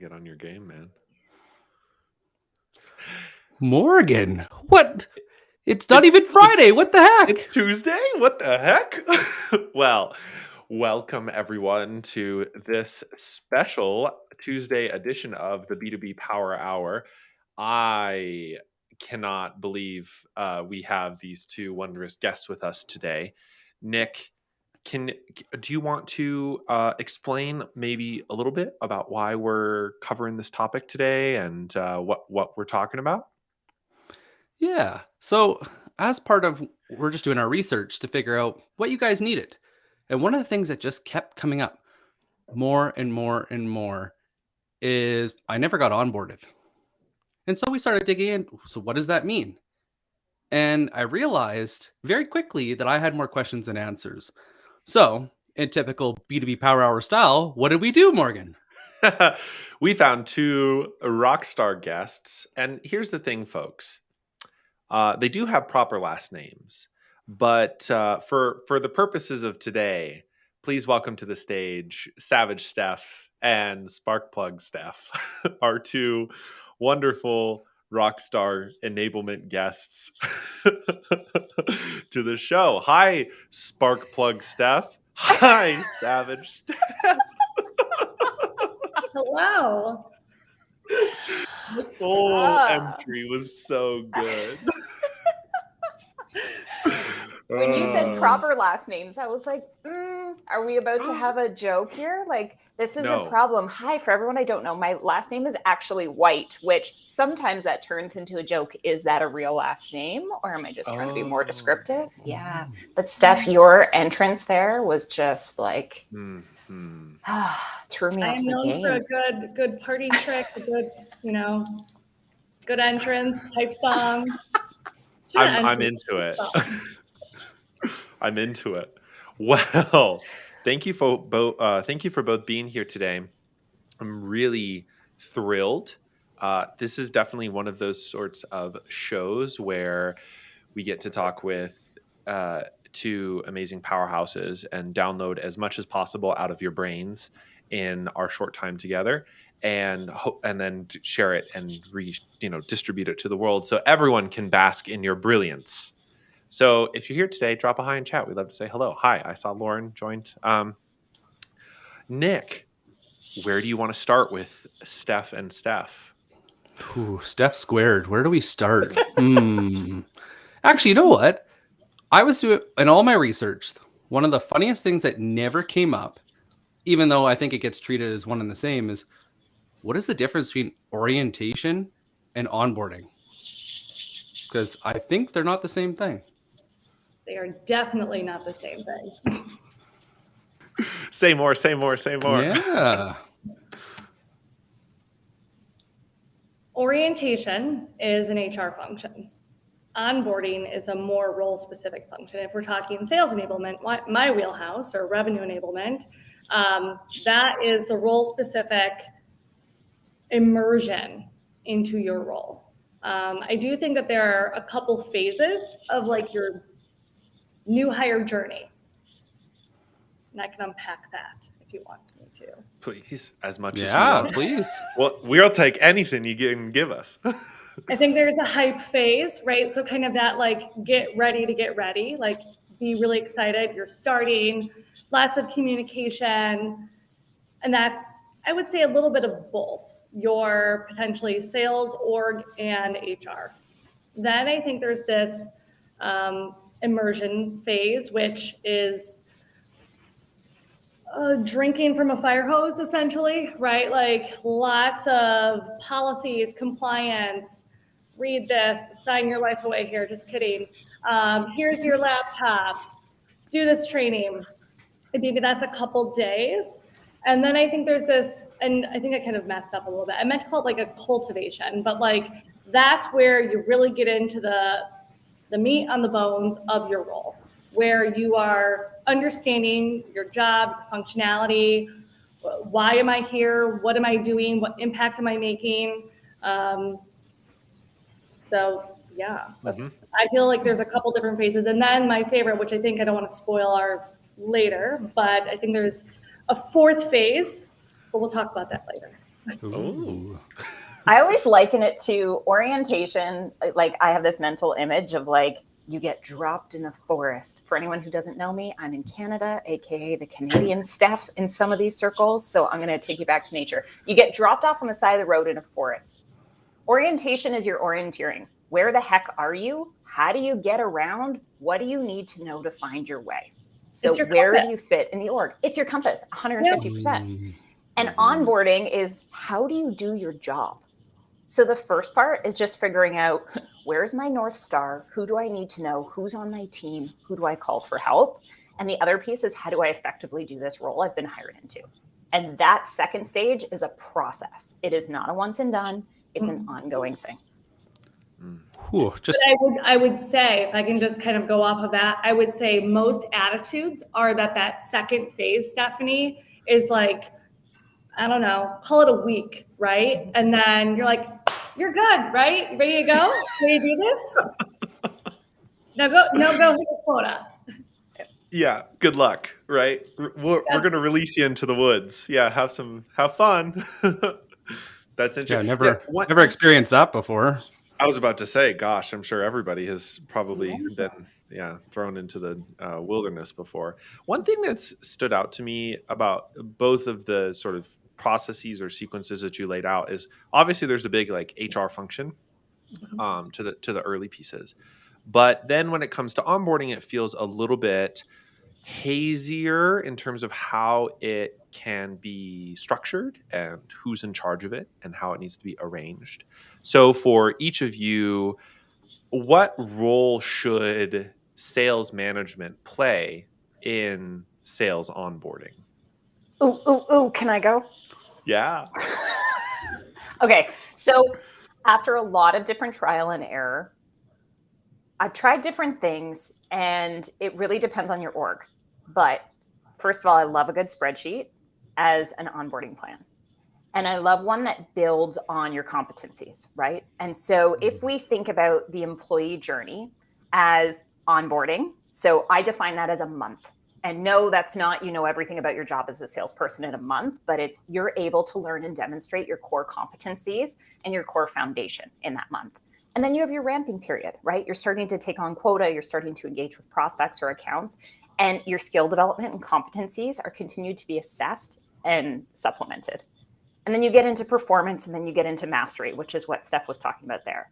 Get on your game, man. Morgan, what? It's not even Friday. What the heck? It's Tuesday? What the heck? Well, welcome everyone to this special Tuesday edition of the B2B Power Hour. I cannot believe we have these two wondrous guests with us today. Nick, do you want to explain maybe a little bit about why we're covering this topic today and what we're talking about? Yeah. So, as part of we're just doing our research to figure out what you guys needed. And one of the things that just kept coming up more and more and more is I never got onboarded. And so we started digging in. So, what does that mean? And I realized very quickly that I had more questions than answers. So, in typical B2B Power Hour style, what did we do, Morgan? We found two rockstar guests. And here's the thing, folks. They do have proper last names. But for the purposes of today, please welcome to the stage Savage Steph and Sparkplug Steph, our two wonderful rockstar enablement guests to the show. Hi, Sparkplug Steph. Hi, Savage Steph. Hello. The full entry was so good. When you said proper last names, I was like, are we about to have a joke here? Like, this is No. a problem. Hi, for everyone I don't know, my last name is actually White, which sometimes that turns into a joke. Is that a real last name? Or am I just trying to be more descriptive? Yeah. But Steph, your entrance there was just like, threw me off the game. I'm known for a good party trick, a good, good entrance type song. I'm into it. I'm into it. Well, thank you for both being here today. I'm really thrilled. This is definitely one of those sorts of shows where we get to talk with two amazing powerhouses and download as much as possible out of your brains in our short time together, and then share it and distribute it to the world so everyone can bask in your brilliance. So if you're here today, drop a hi in chat. We'd love to say hello. Hi, I saw Lauren joined. Nick, where do you want to start with Steph and Steph? Ooh, Steph squared. Where do we start? Actually, you know what? I was doing in all my research, one of the funniest things that never came up, even though I think it gets treated as one and the same, is what is the difference between orientation and onboarding? Because I think they're not the same thing. They are definitely not the same thing. Say more, say more, say more. Yeah. Orientation is an HR function. Onboarding is a more role-specific function. If we're talking sales enablement, my wheelhouse, or revenue enablement, that is the role-specific immersion into your role. I do think that there are a couple phases of like your new hire journey. And I can unpack that if you want me to. Please, as much as you want. Yeah, please. Well, we'll take anything you can give us. I think there's a hype phase, right? So kind of that like get ready to get ready, like be really excited. You're starting, lots of communication. And that's, I would say, a little bit of both. Your potentially sales, org, and HR. Then I think there's this immersion phase, which is drinking from a fire hose, essentially, right? Like lots of policies, compliance, read this, sign your life away here, just kidding. Here's your laptop, do this training. And maybe that's a couple days. And then I think there's this, and I think I kind of messed up a little bit. I meant to call it like a cultivation, but like that's where you really get into the meat on the bones of your role, where you are understanding your job, your functionality, why am I here, what am I doing, what impact am I making? So yeah, I feel like there's a couple different phases. And then my favorite, which I think I don't want to spoil our later, but I think there's a fourth phase, but we'll talk about that later. Ooh. I always liken it to orientation. Like I have this mental image of like you get dropped in a forest. For anyone who doesn't know me, I'm in Canada, aka the Canadian Steph in some of these circles. So I'm going to take you back to nature. You get dropped off on the side of the road in a forest. Orientation is your orienteering. Where the heck are you? How do you get around? What do you need to know to find your way? So where do you fit in the org? It's your compass, 150%. And onboarding is how do you do your job? So the first part is just figuring out where's my North Star? Who do I need to know? Who's on my team? Who do I call for help? And the other piece is how do I effectively do this role I've been hired into? And that second stage is a process. It is not a once and done. It's an ongoing thing. But I would say, if I can just kind of go off of that, I would say most attitudes are that second phase, Stephanie, is like, I don't know, call it a week, right? And then you're like, you're good, right? Ready to go? Ready to do this? Now go hit the quota. Yeah, good luck, right? We're going to release you into the woods. Yeah, have fun. That's interesting. Yeah, never experienced that before. I was about to say, gosh, I'm sure everybody has probably been thrown into the wilderness before. One thing that's stood out to me about both of the sort of processes or sequences that you laid out is obviously there's a big like HR function to the early pieces. But then when it comes to onboarding, it feels a little bit hazier in terms of how it can be structured and who's in charge of it and how it needs to be arranged. So for each of you, what role should sales management play in sales onboarding? Ooh, can I go? Yeah. Okay, so after a lot of different trial and error, I've tried different things and it really depends on your org. But first of all, I love a good spreadsheet as an onboarding plan. And I love one that builds on your competencies, right? And so if we think about the employee journey as onboarding, so I define that as a month. And no, that's not, you know, everything about your job as a salesperson in a month, but it's you're able to learn and demonstrate your core competencies and your core foundation in that month. And then you have your ramping period, right? You're starting to take on quota, you're starting to engage with prospects or accounts, and your skill development and competencies are continued to be assessed and supplemented. And then you get into performance and then you get into mastery, which is what Steph was talking about there.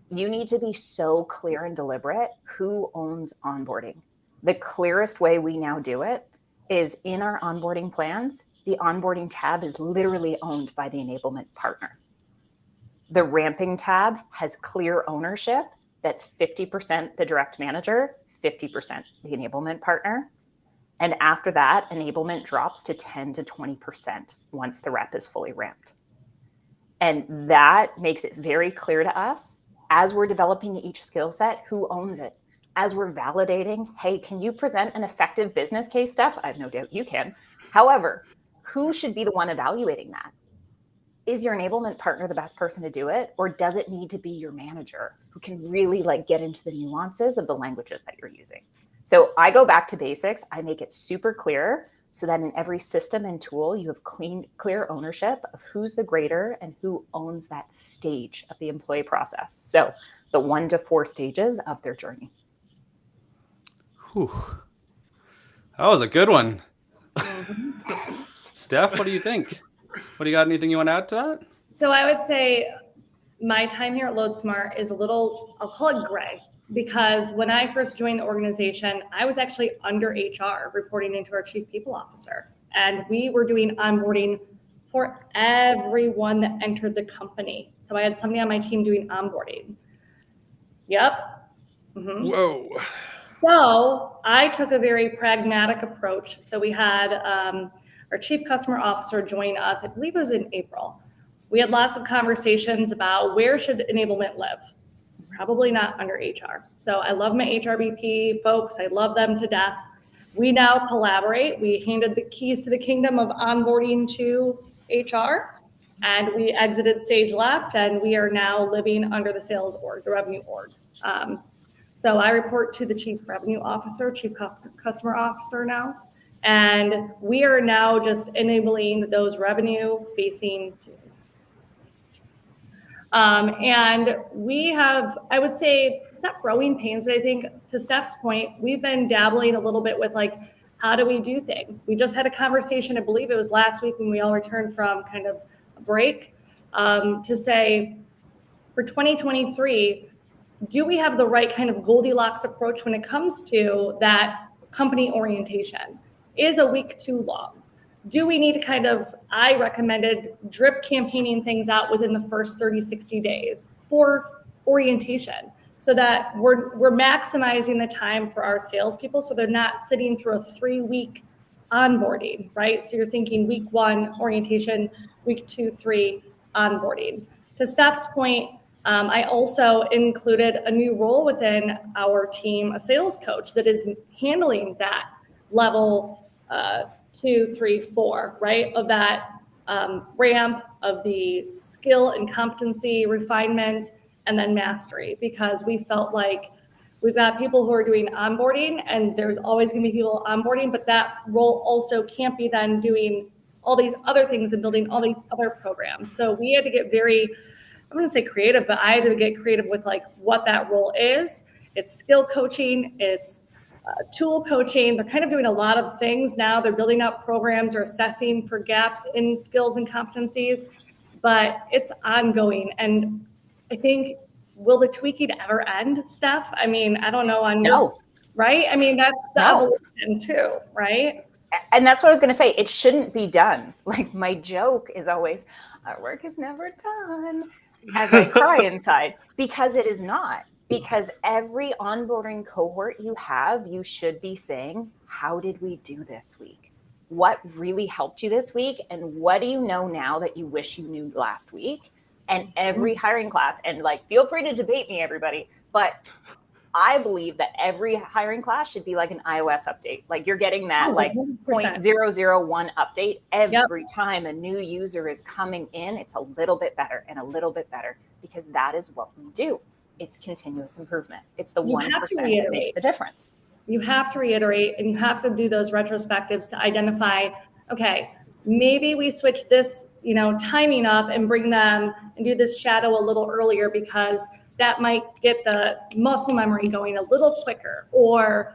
You need to be so clear and deliberate who owns onboarding. The clearest way we now do it is in our onboarding plans, the onboarding tab is literally owned by the enablement partner. The ramping tab has clear ownership. That's 50% the direct manager, 50% the enablement partner. And after that, enablement drops to 10 to 20% once the rep is fully ramped. And that makes it very clear to us as we're developing each skill set, who owns it. As we're validating, hey, can you present an effective business case, Steph? I have no doubt you can. However, who should be the one evaluating that? Is your enablement partner the best person to do it? Or does it need to be your manager who can really like get into the nuances of the languages that you're using? So I go back to basics. I make it super clear so that in every system and tool, you have clear ownership of who's the grader and who owns that stage of the employee process. So the 1 to 4 stages of their journey. Whew. That was a good one. Steph, what do you think? What do you got? Anything you want to add to that? So I would say my time here at LoadSmart is a little, I'll call it gray, because when I first joined the organization, I was actually under HR reporting into our chief people officer. And we were doing onboarding for everyone that entered the company. So I had somebody on my team doing onboarding. Yep. Mm-hmm. Whoa. So I took a very pragmatic approach. So we had our chief customer officer join us. I believe it was in April. We had lots of conversations about where should enablement live. Probably not under HR. So I love my HRBP folks. I love them to death. We now collaborate. We handed the keys to the kingdom of onboarding to HR, and we exited stage left, and we are now living under the sales org, the revenue org. So I report to the chief revenue officer, chief customer officer now, And we are now just enabling those revenue-facing teams. And we have, I would say, it's not growing pains, but I think to Steph's point, we've been dabbling a little bit with like, how do we do things? We just had a conversation, I believe it was last week when we all returned from kind of a break, to say, for 2023, do we have the right kind of Goldilocks approach when it comes to that company orientation? Is a week too long? Do we need to kind of, I recommended drip campaigning things out within the first 30, 60 days for orientation so that we're maximizing the time for our salespeople so they're not sitting through a 3-week onboarding, right? So you're thinking week 1 orientation, week 2, 3 onboarding. To Steph's point, I also included a new role within our team, a sales coach that is handling that level 2, 3, 4, right? Of that ramp of the skill and competency refinement and then mastery, because we felt like we've got people who are doing onboarding and there's always going to be people onboarding, but that role also can't be then doing all these other things and building all these other programs. So we had to get very, I'm going to say creative, but I had to get creative with like what that role is. It's skill coaching, it's tool coaching. They're kind of doing a lot of things now. They're building out programs or assessing for gaps in skills and competencies, but it's ongoing. And I think, will the tweaking ever end, Steph? I mean, I don't know on No. Right? I mean, that's the evolution too, right? And that's what I was going to say. It shouldn't be done. Like my joke is always, our work is never done, as I cry inside, because it is not. Because every onboarding cohort you have, you should be saying, how did we do this week? What really helped you this week? And what do you know now that you wish you knew last week? And every hiring class, and like, feel free to debate me, everybody, but I believe that every hiring class should be like an iOS update. Like you're getting that like 0.001 update every time a new user is coming in. It's a little bit better and a little bit better, because that is what we do. It's continuous improvement. It's the 1% that makes the difference. You have to reiterate, and you have to do those retrospectives to identify, okay, maybe we switch this, timing up and bring them and do this shadow a little earlier, because that might get the muscle memory going a little quicker. Or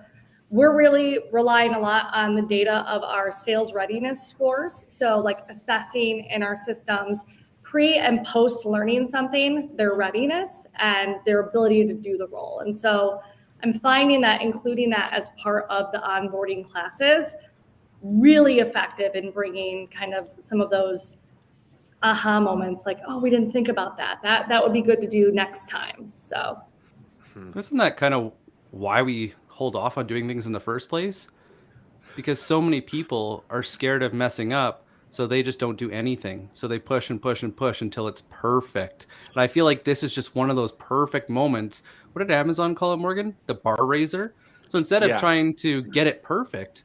we're really relying a lot on the data of our sales readiness scores. So like assessing in our systems pre and post learning something, their readiness and their ability to do the role. And so I'm finding that including that as part of the onboarding classes, really effective in bringing kind of some of those aha moments, like, oh, we didn't think about that. That would be good to do next time. So isn't that kind of why we hold off on doing things in the first place? Because so many people are scared of messing up, so they just don't do anything. So they push and push and push until it's perfect. And I feel like this is just one of those perfect moments. What did Amazon call it, Morgan? The bar raiser. So instead of trying to get it perfect,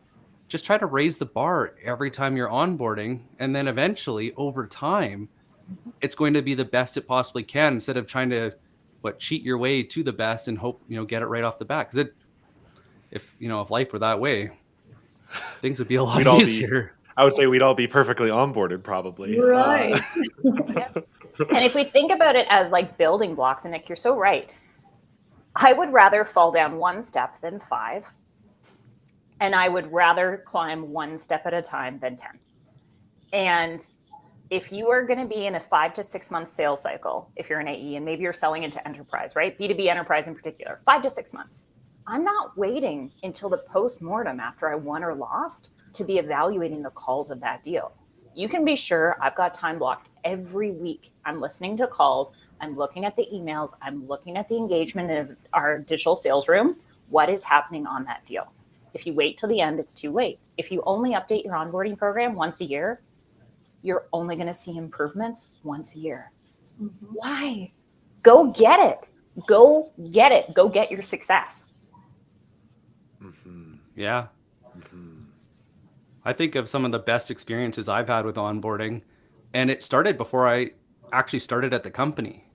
just try to raise the bar every time you're onboarding. And then eventually, over time, it's going to be the best it possibly can, instead of trying to cheat your way to the best and hope, get it right off the bat. Because if life were that way, things would be a lot easier. I would say we'd all be perfectly onboarded, probably. Right. Yeah. And if we think about it as like building blocks, and Nick, you're so right. I would rather fall down 1 step than 5. And I would rather climb 1 step at a time than 10. And if you are going to be in a 5 to 6 month sales cycle, if you're an AE and maybe you're selling into enterprise, right? B2B enterprise in particular, 5 to 6 months. I'm not waiting until the post-mortem after I won or lost to be evaluating the calls of that deal. You can be sure I've got time blocked every week. I'm listening to calls. I'm looking at the emails. I'm looking at the engagement of our digital sales room. What is happening on that deal? If you wait till the end, it's too late. If you only update your onboarding program once a year, you're only going to see improvements once a year. Mm-hmm. Why? Go get it. Go get it. Go get your success. Mm-hmm. Yeah. Mm-hmm. I think of some of the best experiences I've had with onboarding, and it started before I actually started at the company.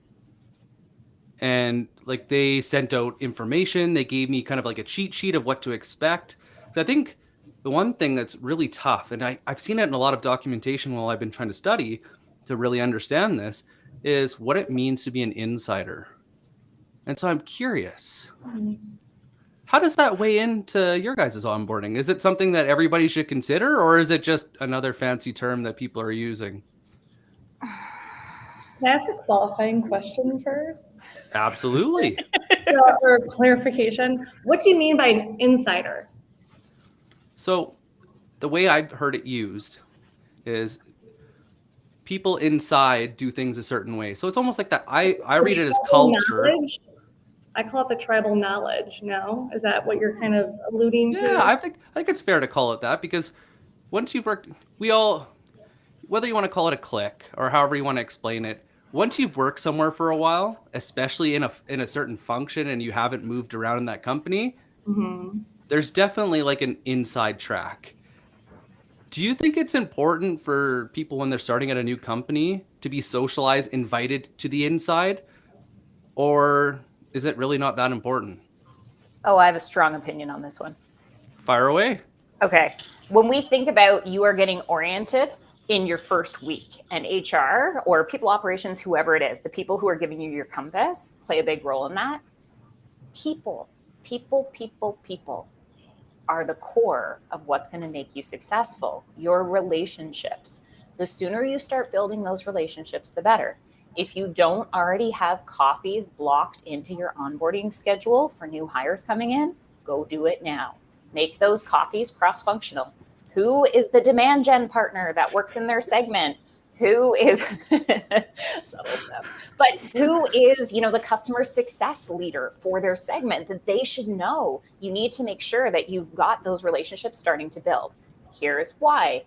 And like they sent out information, they gave me kind of like a cheat sheet of what to expect. So I think the one thing that's really tough, and I've seen it in a lot of documentation while I've been trying to study to really understand this, is what it means to be an insider. And so I'm curious, how does that weigh into your guys' onboarding? Is it something that everybody should consider, or is it just another fancy term that people are using? Can I ask a qualifying question first? Absolutely. Or clarification. What do you mean by an insider? So the way I've heard it used is people inside do things a certain way. So it's almost like that. I read it as culture. Knowledge? I call it the tribal knowledge. No, is that what you're kind of alluding to? Yeah, I think it's fair to call it that, because once you've worked, we all, whether you want to call it a clique or however you want to explain it, once you've worked somewhere for a while, especially in a certain function, and you haven't moved around in that company, there's definitely like an inside track. Do you think it's important for people when they're starting at a new company to be socialized, invited to the inside, or is it really not that important? Oh, I have a strong opinion on this one. Fire away. Okay. When we think about you are getting oriented in your first week, and HR or people operations, whoever it is, the people who are giving you your compass play a big role in that. People are the core of what's going to make you successful. Your relationships. The sooner you start building those relationships, the better. If you don't already have coffees blocked into your onboarding schedule for new hires coming in, go do it now. Make those coffees cross-functional. Who is the demand gen partner that works in their segment? Who is subtle stuff, but who is, the customer success leader for their segment that they should know? You need to make sure that you've got those relationships starting to build. Here's why.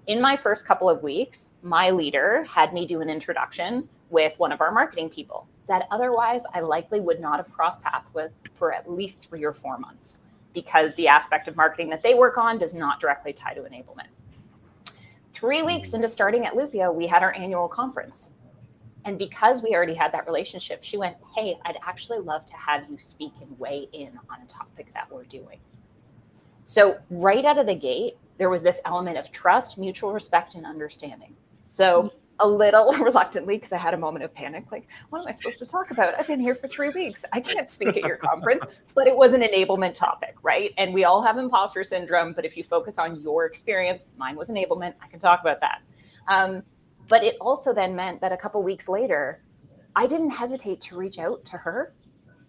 In my first couple of weeks, my leader had me do an introduction with one of our marketing people that otherwise I likely would not have crossed paths with for at least 3 or 4 months, because the aspect of marketing that they work on does not directly tie to enablement. 3 weeks into starting at Lupio, we had our annual conference. And because we already had that relationship, she went, hey, I'd actually love to have you speak and weigh in on a topic that we're doing. So right out of the gate, there was this element of trust, mutual respect, and understanding. So a little reluctantly, because I had a moment of panic, like, what am I supposed to talk about? I've been here for 3 weeks. I can't speak at your conference. But it was an enablement topic, right? And we all have imposter syndrome. But if you focus on your experience, mine was enablement. I can talk about that. But it also then meant that a couple weeks later, I didn't hesitate to reach out to her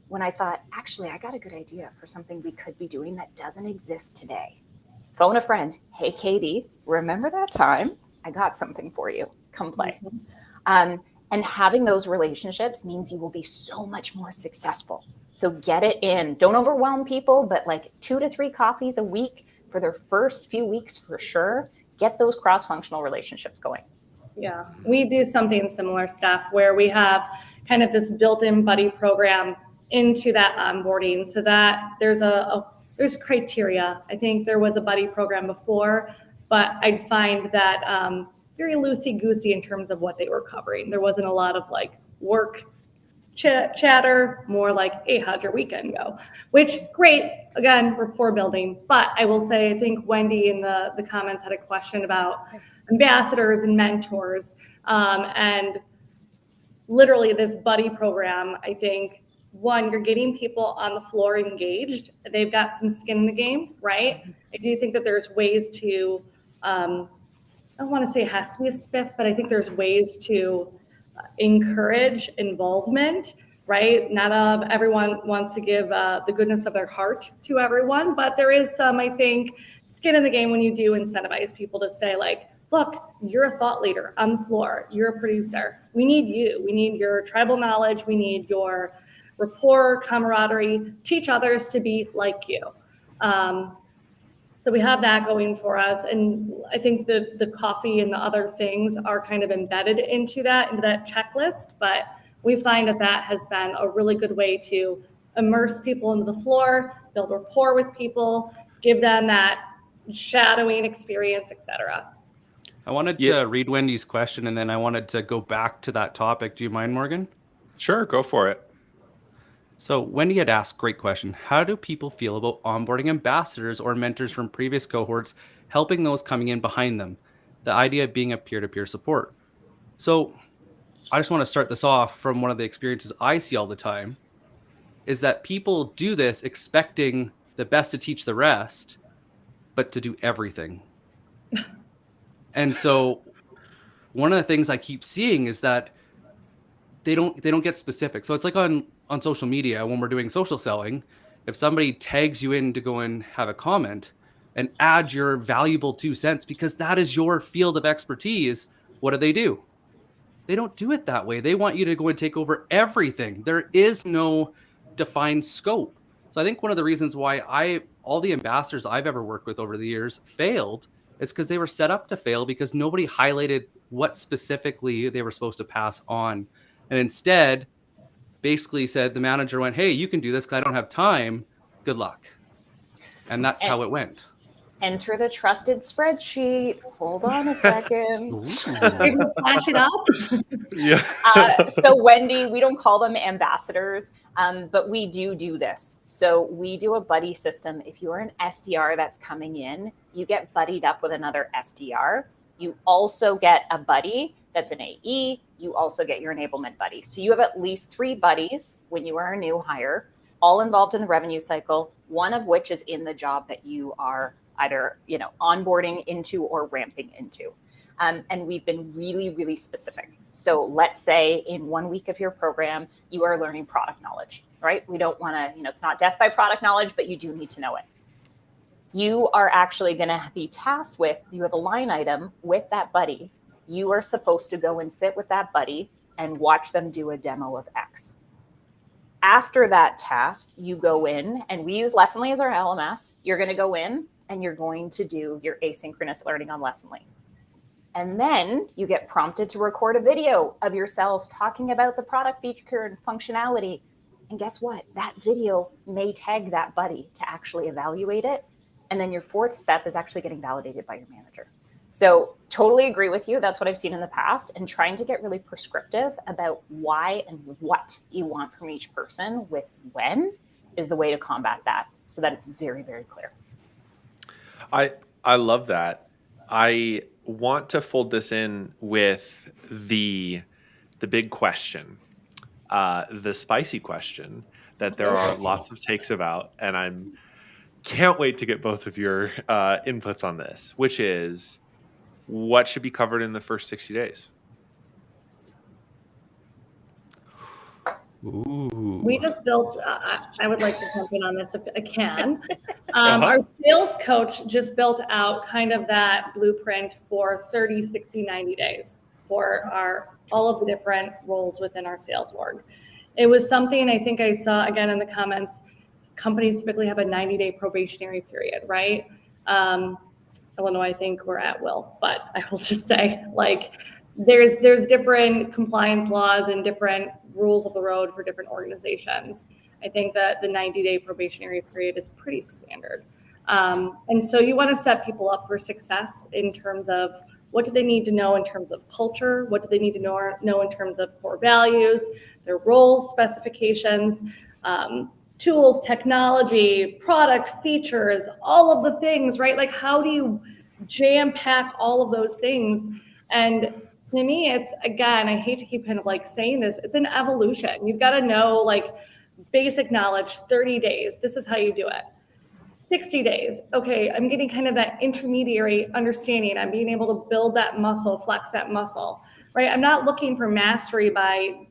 when I thought, actually, I got a good idea for something we could be doing that doesn't exist today. Phone a friend. Hey, Katie, remember that time? I got something for you. Come play. And having those relationships means you will be so much more successful. So get it in. Don't overwhelm people, but like 2 to 3 coffees a week for their first few weeks for sure. Get those cross-functional relationships going. Yeah, we do something similar, Steph, where we have kind of this built-in buddy program into that onboarding, so that there's criteria. I think there was a buddy program before, but I'd find that very loosey-goosey in terms of what they were covering. There wasn't a lot of like work chatter, more like, hey, how'd your weekend go? Which, great, again, rapport building. But I will say, I think Wendy in the comments had a question about ambassadors and mentors. And literally this buddy program, I think, one, you're getting people on the floor engaged. They've got some skin in the game, right? I do think that there's ways to, I don't want to say it has to be a spiff, but I think there's ways to encourage involvement, right? Not everyone wants to give the goodness of their heart to everyone, but there is some, I think, skin in the game when you do incentivize people to say like, look, you're a thought leader on the floor. You're a producer. We need you. We need your tribal knowledge. We need your rapport, camaraderie. Teach others to be like you. So we have that going for us. And I think the coffee and the other things are kind of embedded into that checklist. But we find that has been a really good way to immerse people into the floor, build rapport with people, give them that shadowing experience, etc. I wanted to read Wendy's question, and then I wanted to go back to that topic. Do you mind, Morgan? Sure, go for it. So Wendy had asked, great question, how do people feel about onboarding ambassadors or mentors from previous cohorts, helping those coming in behind them? The idea of being a peer-to-peer support. So I just want to start this off from one of the experiences I see all the time is that people do this expecting the best to teach the rest, but to do everything. And so one of the things I keep seeing is that they don't get specific. So it's like on social media when we're doing social selling, if somebody tags you in to go and have a comment and add your valuable 2 cents because that is your field of expertise, what do? They don't do it that way. They want you to go and take over everything. There is no defined scope. So I think one of the reasons why all the ambassadors I've ever worked with over the years failed is because they were set up to fail because nobody highlighted what specifically they were supposed to pass on. And instead, basically said, the manager went, hey, you can do this because I don't have time. Good luck. And that's how it went. Enter the trusted spreadsheet. Hold on a second. Flash it up. Yeah. So Wendy, we don't call them ambassadors, but we do this. So we do a buddy system. If you're an SDR that's coming in, you get buddied up with another SDR. You also get a buddy that's an AE. You also get your enablement buddy. So you have at least 3 buddies when you are a new hire, all involved in the revenue cycle, one of which is in the job that you are either onboarding into or ramping into. And we've been really, really specific. So let's say in 1 week of your program, you are learning product knowledge, right? We don't want to, it's not death by product knowledge, but you do need to know it. You are actually going to be tasked with, you have a line item with that buddy. You are supposed to go and sit with that buddy and watch them do a demo of X. After that task, you go in, and we use Lessonly as our LMS. You're going to go in and you're going to do your asynchronous learning on Lessonly. And then you get prompted to record a video of yourself talking about the product feature and functionality. And guess what? That video may tag that buddy to actually evaluate it. And then your 4th step is actually getting validated by your manager. So totally agree with you. That's what I've seen in the past. And trying to get really prescriptive about why and what you want from each person with when is the way to combat that so that it's very, very clear. I love that. I want to fold this in with the big question, the spicy question that there are lots of takes about, and I'm can't wait to get both of your inputs on this, which is what should be covered in the first 60 days? Ooh. We just built, I would like to jump in on this if I can. Our sales coach just built out kind of that blueprint for 30, 60, 90 days for all of the different roles within our sales org. It was something I think I saw again in the comments. Companies typically have a 90-day probationary period, right? Illinois, I think we're at will, but I will just say, there's different compliance laws and different rules of the road for different organizations. I think that the 90-day probationary period is pretty standard. And so you want to set people up for success in terms of what do they need to know in terms of culture? What do they need to know in terms of core values, their roles, specifications, tools, technology, product features, all of the things, right? How do you jam pack all of those things? And to me, it's, again, I hate to keep kind of saying this, it's an evolution. You've got to know basic knowledge, 30 days, this is how you do it. 60 days, okay, I'm getting kind of that intermediary understanding. I'm being able to build that muscle, flex that muscle, right? I'm not looking for mastery by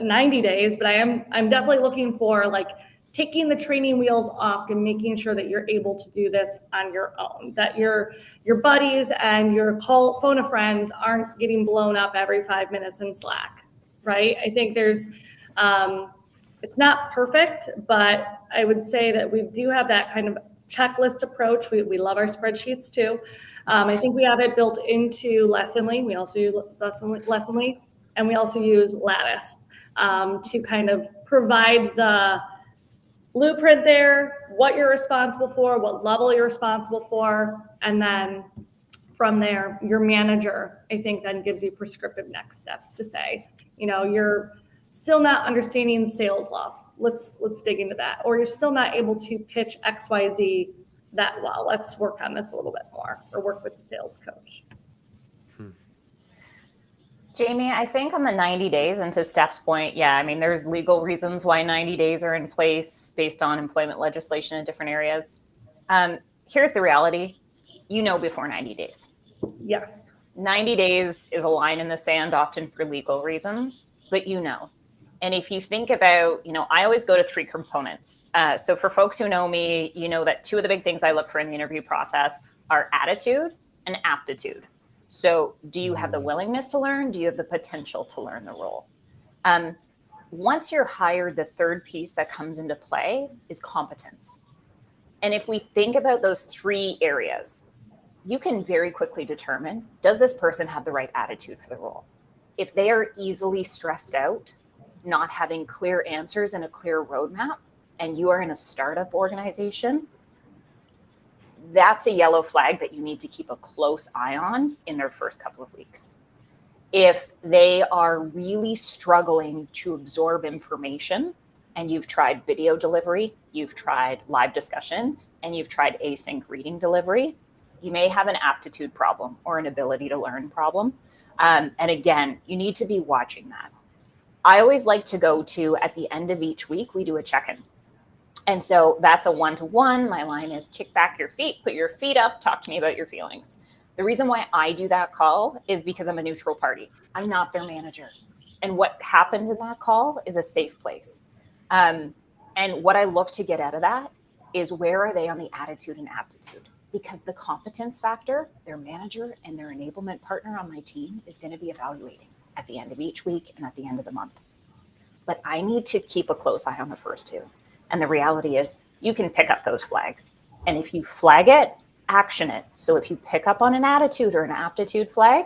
90 days, but I'm definitely looking for taking the training wheels off and making sure that you're able to do this on your own, that your buddies and your phone of friends aren't getting blown up every 5 minutes in Slack, right? I think there's, it's not perfect, but I would say that we do have that kind of checklist approach. We love our spreadsheets too. I think we have it built into Lessonly. We also use Lessonly, and we also use Lattice to kind of provide the blueprint there, what you're responsible for, what level you're responsible for, and then from there, your manager, I think, then gives you prescriptive next steps to say, your still not understanding sales loft. Let's dig into that. Or you're still not able to pitch XYZ that well. Let's work on this a little bit more, or work with the sales coach. Jamie, I think on the 90 days, and to Steph's point, yeah, I mean, there's legal reasons why 90 days are in place based on employment legislation in different areas. Here's the reality. Before 90 days. Yes. 90 days is a line in the sand, often for legal reasons, but And if you think about, I always go to 3 components. So for folks who know me, you know that 2 of the big things I look for in the interview process are attitude and aptitude. So do you have the willingness to learn? Do you have the potential to learn the role? Once you're hired, the third piece that comes into play is competence. And if we think about those 3 areas, you can very quickly determine, does this person have the right attitude for the role? If they are easily stressed out, not having clear answers and a clear roadmap, and you are in a startup organization, that's a yellow flag that you need to keep a close eye on in their first couple of weeks. If they are really struggling to absorb information, and you've tried video delivery, you've tried live discussion, and you've tried async reading delivery, you may have an aptitude problem or an ability to learn problem. And again, you need to be watching that. I always like to go to, at the end of each week, we do a check-in. And so that's a 1-to-1. My line is kick back your feet, put your feet up, talk to me about your feelings. The reason why I do that call is because I'm a neutral party. I'm not their manager. And what happens in that call is a safe place. And what I look to get out of that is, where are they on the attitude and aptitude? Because the competence factor, their manager and their enablement partner on my team is going to be evaluating at the end of each week and at the end of the month. But I need to keep a close eye on the first 2. And the reality is, you can pick up those flags. And if you flag it, action it. So if you pick up on an attitude or an aptitude flag,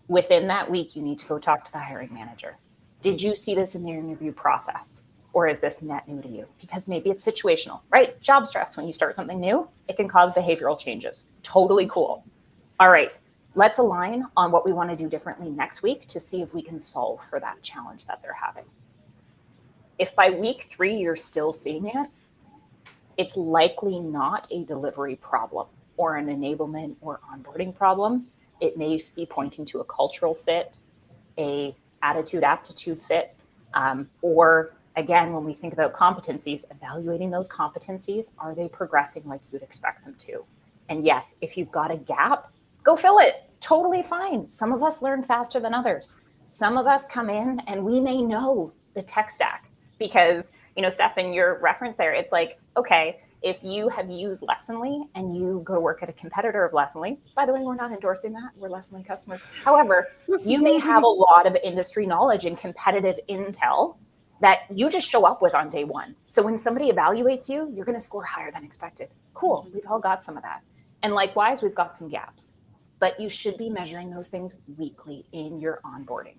within that week, you need to go talk to the hiring manager. Did you see this in the interview process? Or is this net new to you? Because maybe it's situational, right? Job stress, when you start something new, it can cause behavioral changes. Totally cool. All right, let's align on what we want to do differently next week to see if we can solve for that challenge that they're having. If by week 3 you're still seeing it, it's likely not a delivery problem or an enablement or onboarding problem. It may be pointing to a cultural fit, a attitude aptitude fit, or again, when we think about competencies, evaluating those competencies, are they progressing like you'd expect them to? And yes, if you've got a gap, go fill it. Totally fine. Some of us learn faster than others. Some of us come in and we may know the tech stack because, Steph, in your reference there, it's like, okay, if you have used Lessonly and you go to work at a competitor of Lessonly, by the way, we're not endorsing that. We're Lessonly customers. However, you may have a lot of industry knowledge and competitive intel that you just show up with on day 1. So when somebody evaluates you, you're going to score higher than expected. Cool. We've all got some of that. And likewise, we've got some gaps. But you should be measuring those things weekly in your onboarding.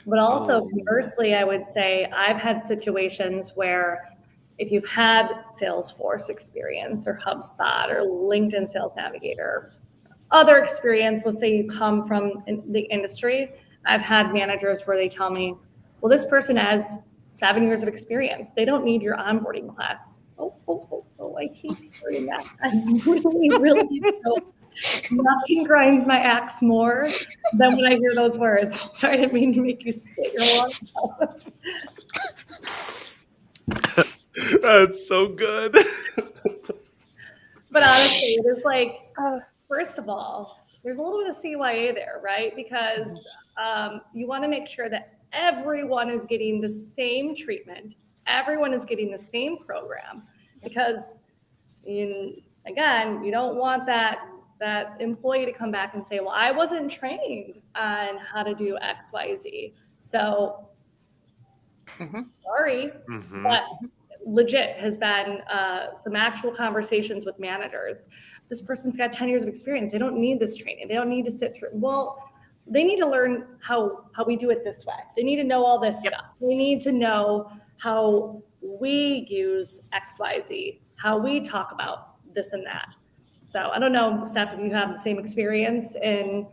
But also, conversely, I would say I've had situations where if you've had Salesforce experience or HubSpot or LinkedIn Sales Navigator, other experience, let's say you come from the industry, I've had managers where they tell me, well, this person has 7 years of experience. They don't need your onboarding class. Oh, I hate hearing that. I really don't. Nothing grinds my axe more than when I hear those words. Sorry, I didn't mean to make you spit your water. That's so good. But honestly, it is like, first of all, there's a little bit of CYA there, right? Because you want to make sure that everyone is getting the same treatment. Everyone is getting the same program. Because, again, you don't want that employee to come back and say, well, I wasn't trained on how to do X, Y, Z. So, sorry, but legit has been some actual conversations with managers. This person's got 10 years of experience. They don't need this training. They don't need to sit through. Well, they need to learn how we do it this way. They need to know all this stuff. They need to know how we use X, Y, Z, how we talk about this and that. So I don't know, Steph, if you have the same experience in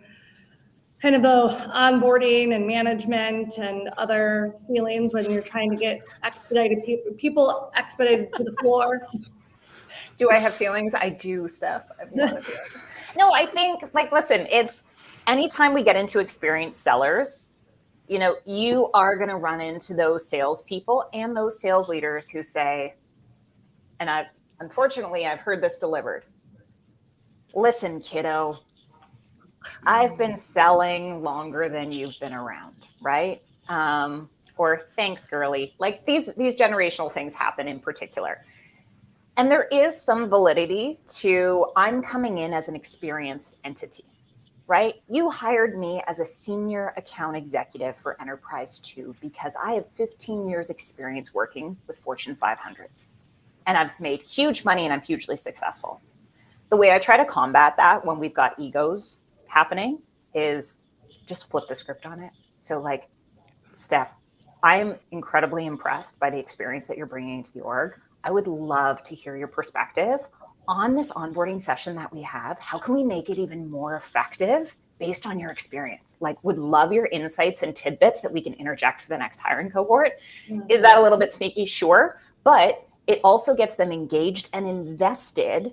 kind of the onboarding and management and other feelings when you're trying to get people expedited to the floor? Do I have feelings? I do, Steph. I have a lot of feelings. No, I think, like, listen, it's anytime we get into experienced sellers, you know, you are going to run into those salespeople and those sales leaders who say, and unfortunately, I've heard this delivered. Listen, kiddo, I've been selling longer than you've been around, right? Or thanks, girly. Like these generational things happen in particular. And there is some validity to I'm coming in as an experienced entity, right? You hired me as a senior account executive for Enterprise 2 because I have 15 years experience working with Fortune 500s. And I've made huge money and I'm hugely successful. The way I try to combat that when we've got egos happening is just flip the script on it. So like, Steph, I am incredibly impressed by the experience that you're bringing to the org. I would love to hear your perspective on this onboarding session that we have. How can we make it even more effective based on your experience? Like, would love your insights and tidbits that we can interject for the next hiring cohort. Mm-hmm. Is that a little bit sneaky? Sure. But it also gets them engaged and invested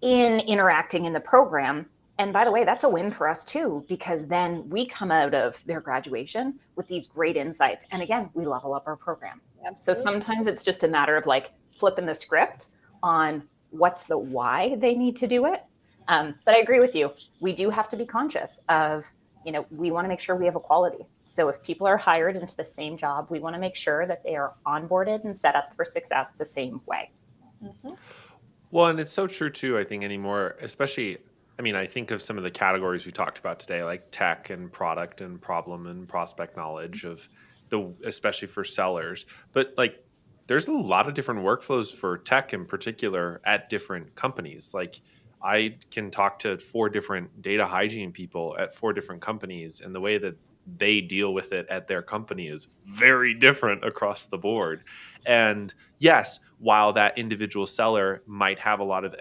in interacting in the program. And by the way, that's a win for us too, because then we come out of their graduation with these great insights. And again, we level up our program. Absolutely. So sometimes it's just a matter of like flipping the script on what's the why they need to do it. But I agree with you. We do have to be conscious of, you know, we want to make sure we have equality. So if people are hired into the same job, we want to make sure that they are onboarded and set up for success the same way. Mm-hmm. Well, and it's so true too, I think anymore, especially, I mean, I think of some of the categories we talked about today, like tech and product and problem and prospect knowledge especially for sellers. But like, there's a lot of different workflows for tech in particular at different companies. Like I can talk to 4 different data hygiene people at 4 different companies, and the way that they deal with it at their company is very different across the board. And yes, while that individual seller might have a lot of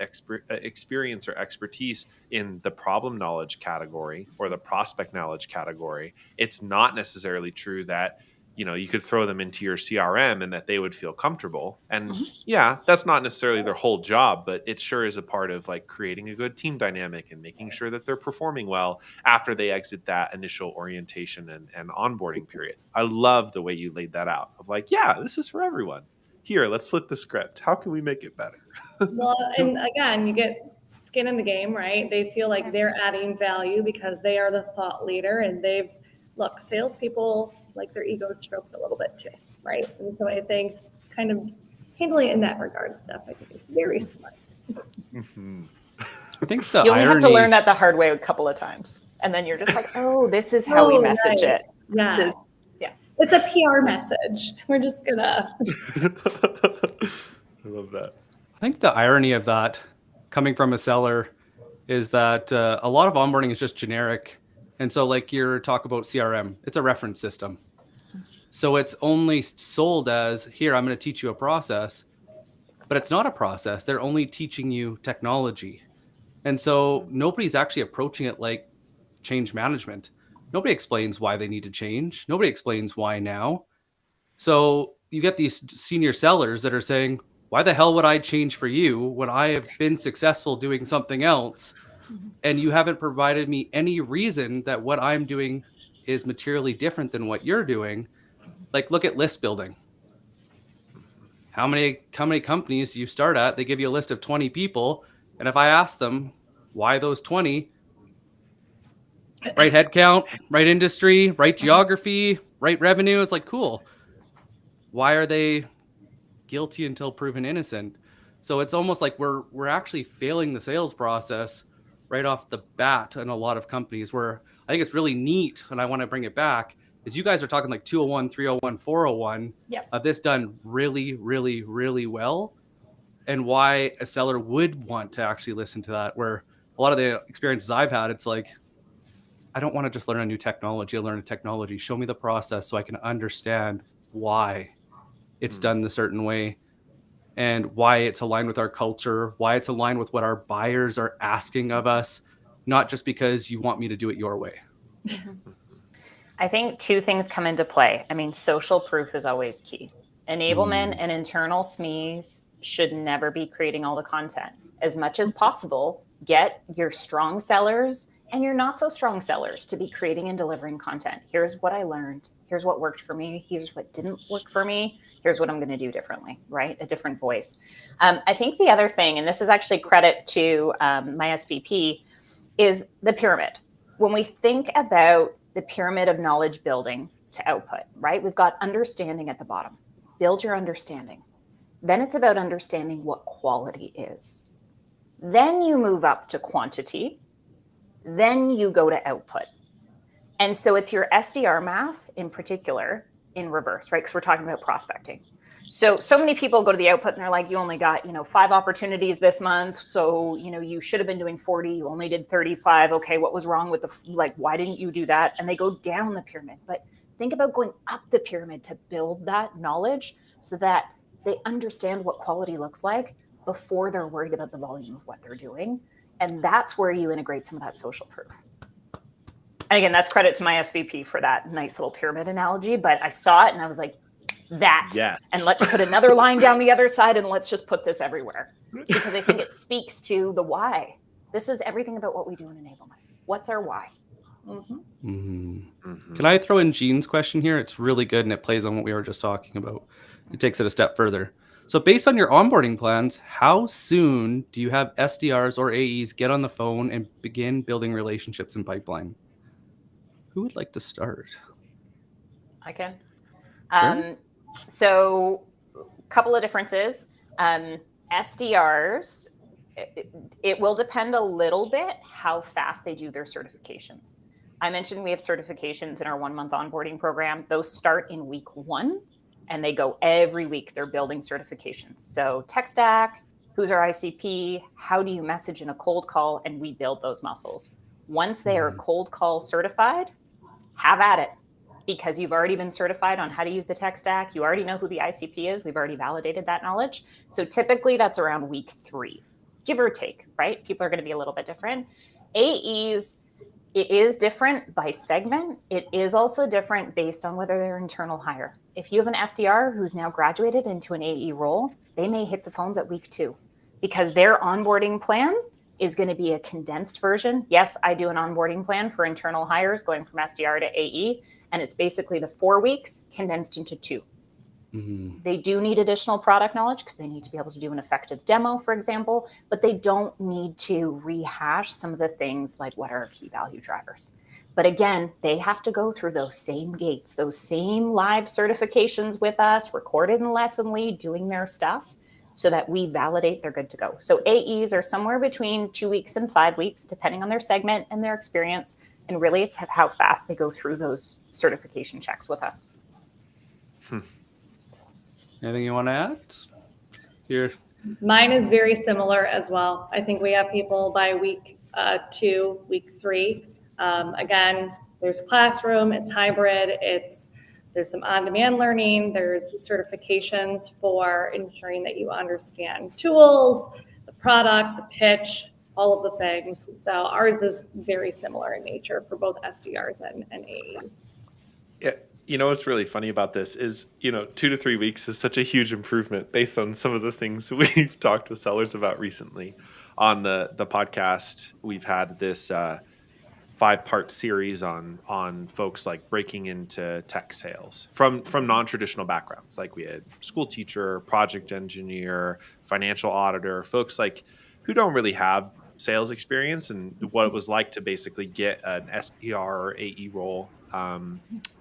experience or expertise in the problem knowledge category or the prospect knowledge category, it's not necessarily true that, you know, you could throw them into your CRM and that they would feel comfortable. And yeah, that's not necessarily their whole job, but it sure is a part of like creating a good team dynamic and making sure that they're performing well after they exit that initial orientation and onboarding period. I love the way you laid that out of like, yeah, this is for everyone. Here, let's flip the script. How can we make it better? Well, and again, you get skin in the game, right? They feel like they're adding value because they are the thought leader, and look, salespeople like their egos stroked a little bit too, right? And so I think kind of handling it in that regard stuff, I think is very smart. Mm-hmm. I think you only have to learn that the hard way a couple of times, and then you're just like, oh, this is how we message it. Yeah. It's a PR message. We're just gonna. I love that. I think the irony of that coming from a seller is that a lot of onboarding is just generic. And so like your talk about CRM, it's a reference system. So it's only sold as, here, I'm going to teach you a process, but it's not a process. They're only teaching you technology. And so nobody's actually approaching it like change management. Nobody explains why they need to change. Nobody explains why now. So you get these senior sellers that are saying, why the hell would I change for you when I have been successful doing something else? And you haven't provided me any reason that what I'm doing is materially different than what you're doing. Like, look at list building. How many companies do you start at? They give you a list of 20 people. And if I ask them why those 20, right headcount, right industry, right geography, right revenue, it's like, cool. Why are they guilty until proven innocent? So it's almost like we're actually failing the sales process right off the bat in a lot of companies, where I think it's really neat, and I want to bring it back, is you guys are talking like 201, 301, 401 of this done really, really, really well, and why a seller would want to actually listen to that, where a lot of the experiences I've had, it's like, I don't want to just learn a new technology. I learn a technology. Show me the process so I can understand why it's done the certain way, and why it's aligned with our culture, why it's aligned with what our buyers are asking of us, not just because you want me to do it your way. I think two things come into play. I mean, social proof is always key. Enablement and internal SMEs should never be creating all the content. As much as possible, get your strong sellers and your not so strong sellers to be creating and delivering content. Here's what I learned. Here's what worked for me. Here's what didn't work for me. Here's what I'm going to do differently, right? A different voice. I think the other thing, and this is actually credit to my SVP, is the pyramid. When we think about the pyramid of knowledge building to output, right? We've got understanding at the bottom. Build your understanding. Then it's about understanding what quality is. Then you move up to quantity. Then you go to output. And so it's your SDR math in particular in reverse, right? Because we're talking about prospecting. So many people go to the output and they're like, you only got, 5 opportunities this month. So, you should have been doing 40. You only did 35. Okay. What was wrong with why didn't you do that? And they go down the pyramid. But think about going up the pyramid to build that knowledge so that they understand what quality looks like before they're worried about the volume of what they're doing. And that's where you integrate some of that social proof. And again, that's credit to my SVP for that nice little pyramid analogy. But I saw it and I was like, that. Yeah. And let's put another line down the other side and let's just put this everywhere. Because I think it speaks to the why. This is everything about what we do in enablement. What's our why? Can I throw in Jean's question here? It's really good and it plays on what we were just talking about. It takes it a step further. So based on your onboarding plans, how soon do you have SDRs or AEs get on the phone and begin building relationships in pipeline? Who would like to start? I can. Sure. So a couple of differences. SDRs, it will depend a little bit how fast they do their certifications. I mentioned we have certifications in our 1-month onboarding program. Those start in week 1 and they go every week. They're building certifications. So tech stack, who's our ICP, how do you message in a cold call, and we build those muscles. Once they are cold call certified, have at it. Because you've already been certified on how to use the tech stack. You already know who the ICP is. We've already validated that knowledge. So typically that's around week 3, give or take, right? People are going to be a little bit different. AEs, it is different by segment. It is also different based on whether they're internal hire. If you have an SDR who's now graduated into an AE role, they may hit the phones at week 2 because their onboarding plan is going to be a condensed version. Yes, I do an onboarding plan for internal hires going from SDR to AE. And it's basically the 4 weeks condensed into 2. They do need additional product knowledge because they need to be able to do an effective demo, for example, but they don't need to rehash some of the things like what are our key value drivers. But again, they have to go through those same gates, those same live certifications with us, recorded in Lessonly, doing their stuff so that we validate they're good to go. So AEs are somewhere between 2 weeks and 5 weeks, depending on their segment and their experience. And really, it's how fast they go through those certification checks with us. Anything you want to add? Here. Mine is very similar as well. I think we have people by week 2, week 3. Again, there's classroom, it's hybrid, there's some on-demand learning, there's certifications for ensuring that you understand tools, the product, the pitch, all of the things. So ours is very similar in nature for both SDRs and AEs. Yeah. What's really funny about this is, 2 to 3 weeks is such a huge improvement based on some of the things we've talked with sellers about recently. On the podcast, we've had this 5-part series on folks like breaking into tech sales from non-traditional backgrounds. Like we had school teacher, project engineer, financial auditor, folks like who don't really have sales experience and what it was like to basically get an SDR or AE role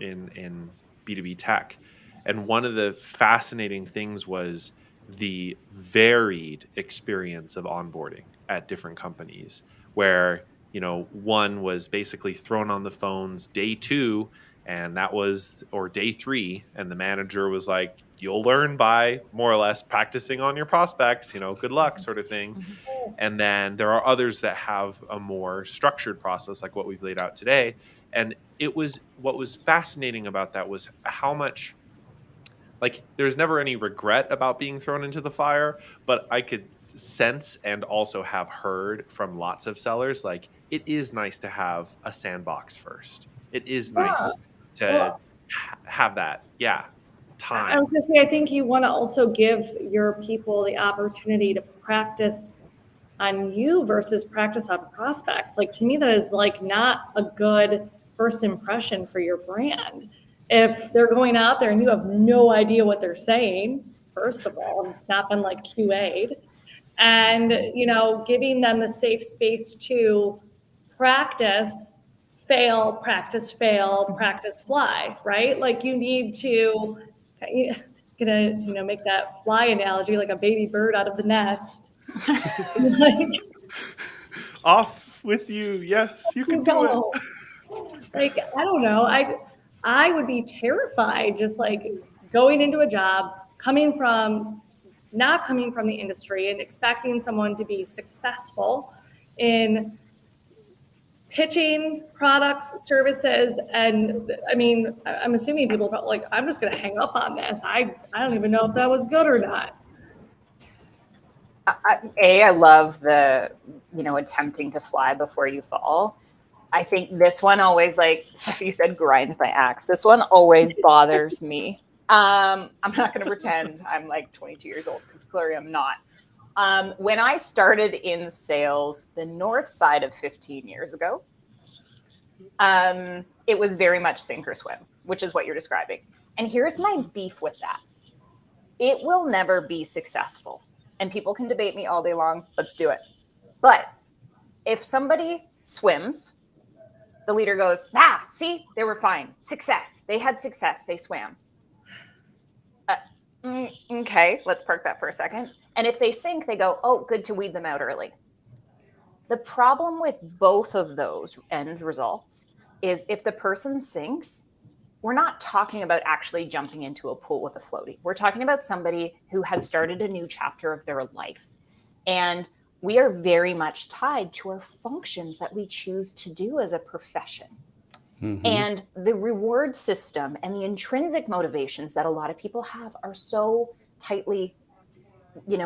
in B2B tech. And one of the fascinating things was the varied experience of onboarding at different companies where, one was basically thrown on the phones day 2 and or day 3. And the manager was like, you'll learn by more or less practicing on your prospects, good luck sort of thing. And then there are others that have a more structured process like what we've laid out today. And what was fascinating about that was how much, there's never any regret about being thrown into the fire, but I could sense and also have heard from lots of sellers, it is nice to have a sandbox first. It is nice to have that. Yeah. Time. I was going to say, I think you want to also give your people the opportunity to practice on you versus practice on prospects. Like, to me, that is like not a good first impression for your brand. If they're going out there and you have no idea what they're saying, first of all, it's not been like QA'd, and, giving them the safe space to practice, fail, practice, fail, practice, fly, right? Like, you need to, make that fly analogy, like a baby bird out of the nest. Like, off with you. Yes, you can do it. Like, I don't know. I would be terrified just like going into a job, not coming from the industry and expecting someone to be successful in pitching products, services, and I mean, I'm assuming people are like, I'm just going to hang up on this. I don't even know if that was good or not. I love the, attempting to fly before you fall. I think this one always, like Stephanie said, grinds my axe. This one always bothers me. I'm not going to pretend I'm like 22 years old, because clearly I'm not. When I started in sales, the north side of 15 years ago, it was very much sink or swim, which is what you're describing. And here's my beef with that. It will never be successful. And people can debate me all day long. Let's do it. But if somebody swims, the leader goes, see, they were fine. Success. They had success. They swam. Okay, let's park that for a second. And if they sink, they go, oh, good to weed them out early. The problem with both of those end results is if the person sinks, we're not talking about actually jumping into a pool with a floaty. We're talking about somebody who has started a new chapter of their life. And we are very much tied to our functions that we choose to do as a profession. Mm-hmm. And the reward system and the intrinsic motivations that a lot of people have are so tightly,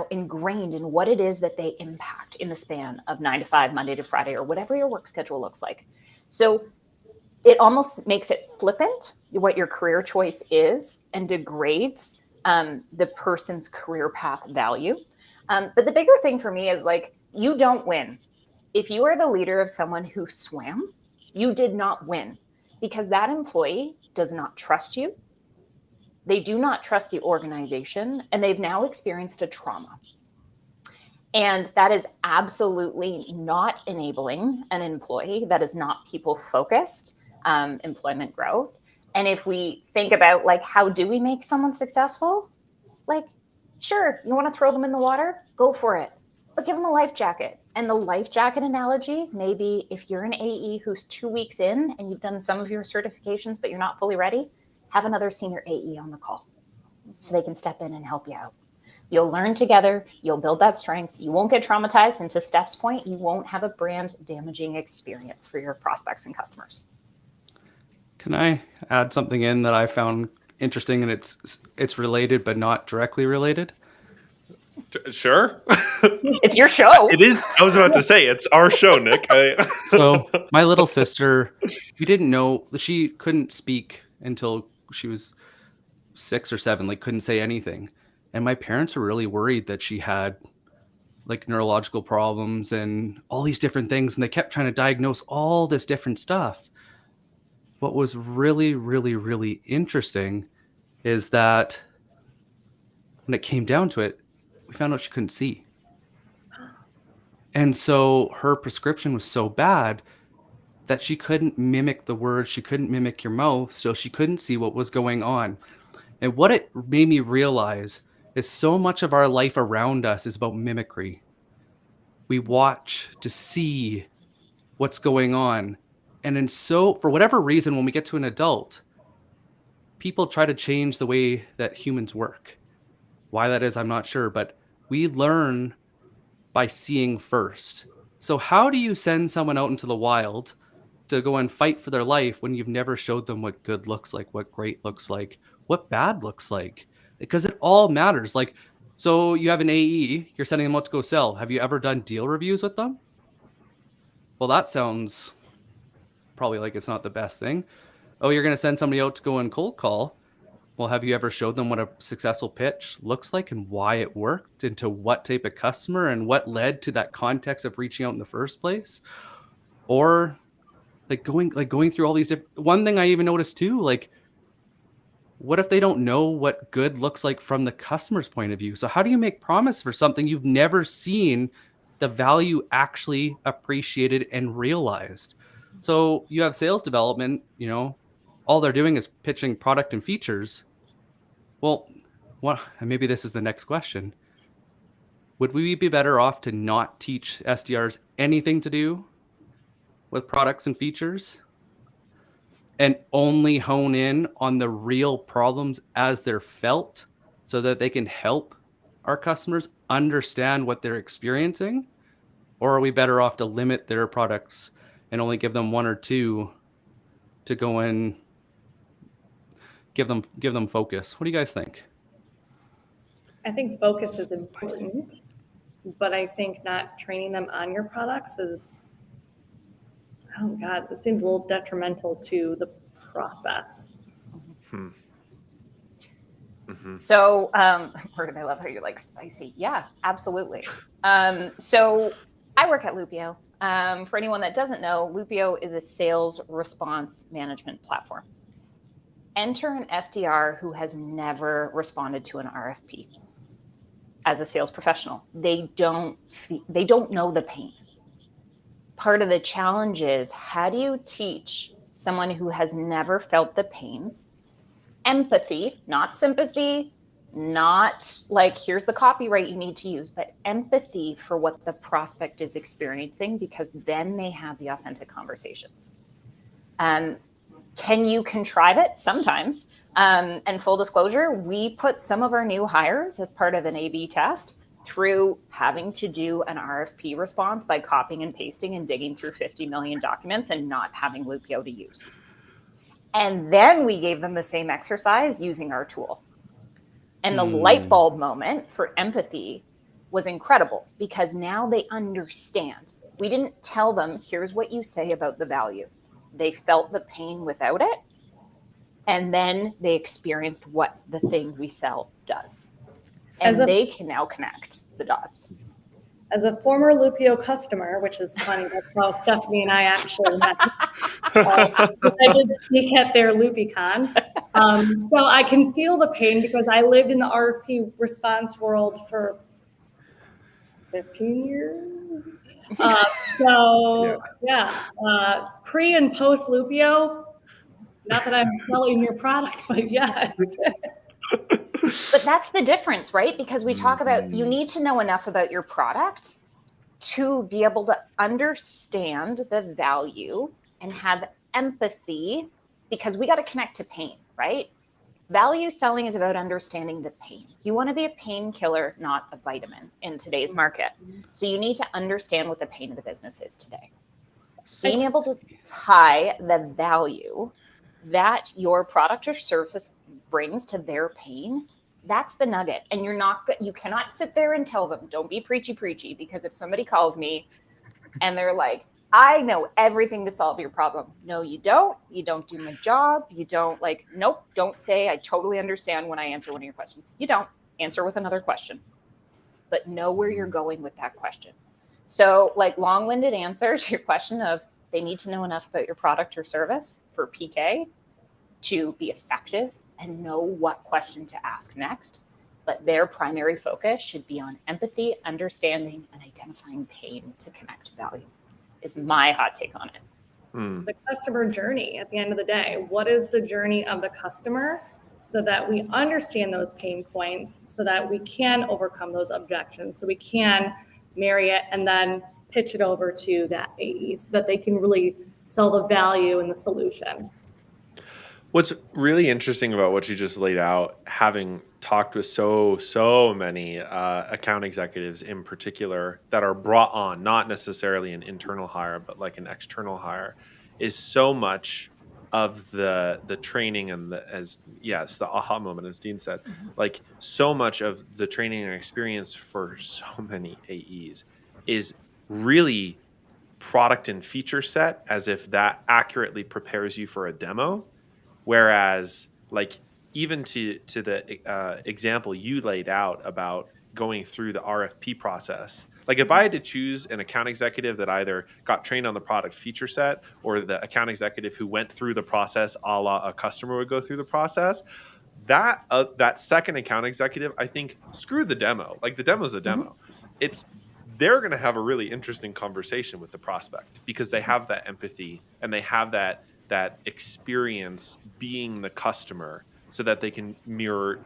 ingrained in what it is that they impact in the span of 9 to 5, Monday to Friday, or whatever your work schedule looks like. So it almost makes it flippant what your career choice is and degrades the person's career path value. But the bigger thing for me is like, you don't win. If you are the leader of someone who swam, you did not win, because that employee does not trust you. They do not trust the organization, and they've now experienced a trauma. And that is absolutely not enabling an employee. That is not people-focused employment growth. And if we think about like, how do we make someone successful? Like, sure, you want to throw them in the water? Go for it. But give them a life jacket. And the life jacket analogy, maybe if you're an AE who's 2 weeks in and you've done some of your certifications, but you're not fully ready, have another senior AE on the call so they can step in and help you out. You'll learn together. You'll build that strength. You won't get traumatized. And to Steph's point, you won't have a brand damaging experience for your prospects and customers. Can I add something in that I found interesting, and it's related but not directly related? Sure. It's your show. It is. I was about to say, it's our show, Nick. So my little sister, we didn't know, she couldn't speak until she was 6 or 7, like couldn't say anything. And my parents were really worried that she had like neurological problems and all these different things. And they kept trying to diagnose all this different stuff. What was really, really, really interesting is that when it came down to it, we found out she couldn't see. And so her prescription was so bad that she couldn't mimic the words. She couldn't mimic your mouth. So she couldn't see what was going on. And what it made me realize is so much of our life around us is about mimicry. We watch to see what's going on. And for whatever reason, when we get to an adult, people try to change the way that humans work. Why that is, I'm not sure, but we learn by seeing first. So how do you send someone out into the wild to go and fight for their life when you've never showed them what good looks like, what great looks like, what bad looks like? Because it all matters. Like, so you have an AE, you're sending them out to go sell. Have you ever done deal reviews with them? Well, that sounds probably like it's not the best thing. Oh, you're going to send somebody out to go and cold call. Well, have you ever showed them what a successful pitch looks like and why it worked and to what type of customer and what led to that context of reaching out in the first place? Or going through all these different, one thing I even noticed too, like, what if they don't know what good looks like from the customer's point of view? So how do you make promise for something you've never seen the value actually appreciated and realized? So you have sales development, all they're doing is pitching product and features. Well, and maybe this is the next question. Would we be better off to not teach SDRs anything to do with products and features and only hone in on the real problems as they're felt so that they can help our customers understand what they're experiencing? Or are we better off to limit their products and only give them one or two to go in, give them focus? What do you guys think? I think focus is important, but I think not training them on your products is, oh God, it seems a little detrimental to the process. So, Morgan, I love how you're like spicy. Yeah, absolutely. So I work at Loopio. For anyone that doesn't know, Loopio is a sales response management platform. Enter an SDR who has never responded to an RFP as a sales professional. They don't know the pain. Part of the challenge is, how do you teach someone who has never felt the pain empathy, not sympathy, not like here's the copyright you need to use, but empathy for what the prospect is experiencing, because then they have the authentic conversations. Can you contrive it? Sometimes. And full disclosure, we put some of our new hires as part of an A/B test through having to do an RFP response by copying and pasting and digging through 50 million documents and not having Loopio to use. And then we gave them the same exercise using our tool. And the light bulb moment for empathy was incredible, because now they understand. We didn't tell them, here's what you say about the value. They felt the pain without it. And then they experienced what the thing we sell does. And they can now connect the dots. As a former Loopio customer, which is funny, that's how Stephanie and I actually met. I did speak at their LoopyCon. So I can feel the pain, because I lived in the RFP response world for 15 years. Pre and post Loopio, not that I'm selling your product, but yes. But that's the difference, right? Because we talk about, you need to know enough about your product to be able to understand the value and have empathy, because we got to connect to pain, right? Value selling is about understanding the pain. You want to be a painkiller, not a vitamin in today's market. So you need to understand what the pain of the business is today. Being able to tie the value that your product or service brings to their pain, that's the nugget. And you cannot sit there and tell them, don't be preachy, because if somebody calls me and they're like, I know everything to solve your problem. No, you don't. You don't do my job. You don't nope. Don't say, I totally understand when I answer one of your questions. You don't. Answer with another question, but know where you're going with that question. So long-winded answer to your question of, they need to know enough about your product or service for PK to be effective and know what question to ask next. But their primary focus should be on empathy, understanding, and identifying pain to connect value, is my hot take on it. The customer journey at the end of the day. What is the journey of the customer, so that we understand those pain points, so that we can overcome those objections, so we can marry it and then pitch it over to that AE so that they can really sell the value and the solution. What's really interesting about what you just laid out, having talked with so many account executives in particular that are brought on, not necessarily an internal hire, but like an external hire, is so much of the training and the aha moment, as Dean said, like so much of the training and experience for so many AEs is really product and feature set as if that accurately prepares you for a demo. Whereas, like, even to the example you laid out about going through the RFP process, like if I had to choose an account executive that either got trained on the product feature set or the account executive who went through the process a la a customer would go through the process, that second account executive, I think, screw the demo. Like, the demo's a demo. They're going to have a really interesting conversation with the prospect because they have that empathy and they have that experience being the customer, so that they can mirror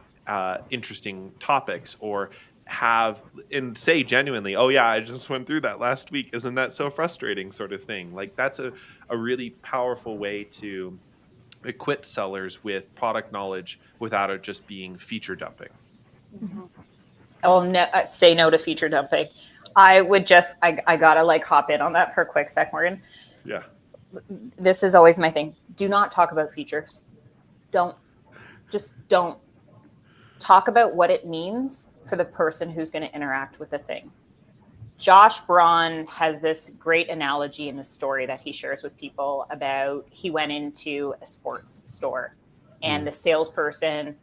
interesting topics or have and say genuinely, oh yeah, I just went through that last week, isn't that so frustrating, sort of thing. Like, that's a really powerful way to equip sellers with product knowledge without it just being feature dumping. I will say no to feature dumping. I would just, I gotta like hop in on that for a quick sec, Morgan. Yeah. This is always my thing. Do not talk about features. Don't talk about what it means for the person who's going to interact with the thing. Josh Braun has this great analogy in the story that he shares with people about, he went into a sports store and the salesperson,